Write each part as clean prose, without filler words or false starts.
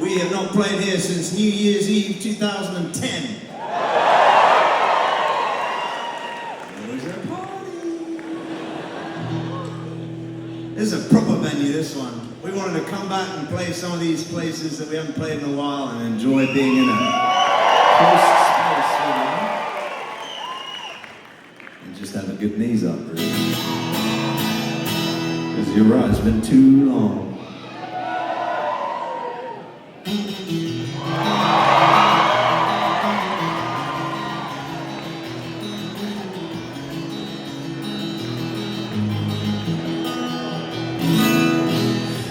We have not played here since New Year's Eve 2010. Always a party. This is a proper venue, this one. We wanted to come back and play some of these places that we haven't played in a while and enjoy being in a close space, you know? And just have a good knees up, really. Because you're right, it's been too long.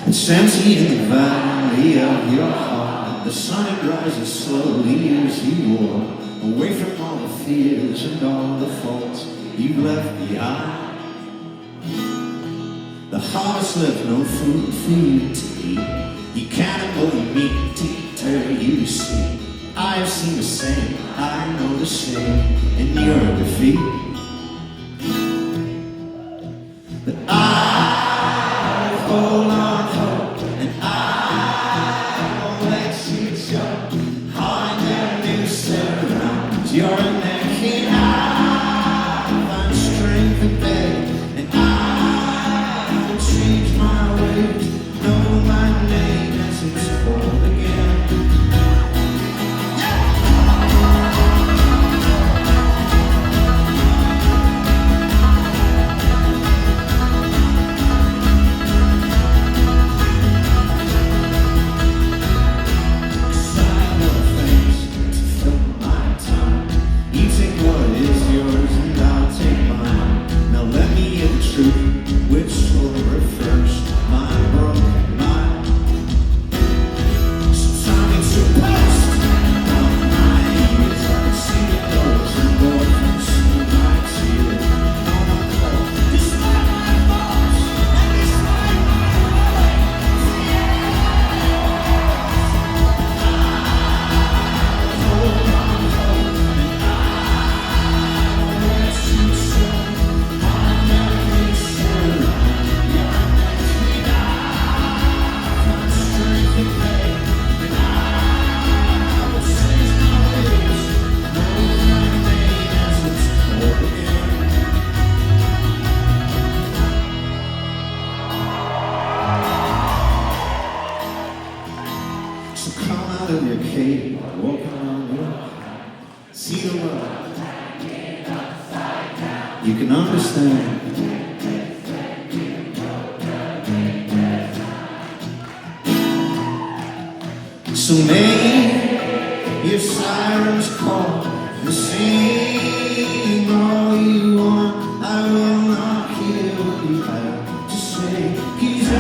It's empty in the valley of your heart. The sun it rises slowly as you walk away from all the fears and all the faults you've left behind. The harvest left no food for you to eat. You can't avoid meat to deter you to see. I have seen the same, I know the same, and your defeat. But I hold on. You're a neck and I find strength in bed, and I will change my ways, know my name as it's called again. Which will refresh my broken mind. Sometimes it's so past on my ears. I can see the doors and boyfriends through my tears. On a call, despite my faults and despite my ways. I hold on hope and I will let you show. So come out of your cave, walk around your heart, see the world. You can understand. So may your sirens call and sing all you want. I will not hear what you have to say, 'cause I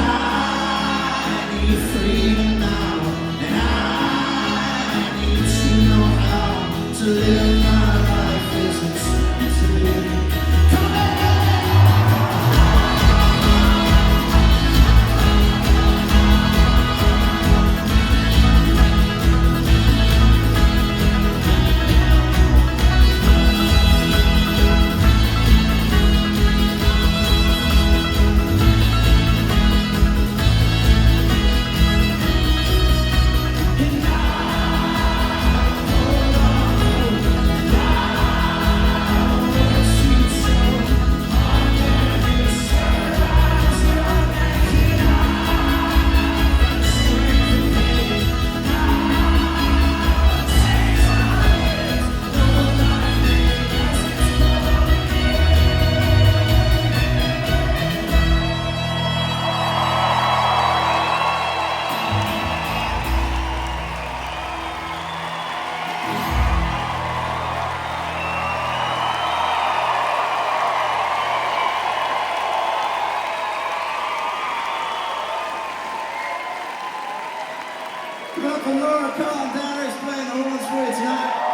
need freedom now, and I need to know how to live my life as it's meant to live. Come on! Welcome Laura Carl, Darius playing the horns for you tonight.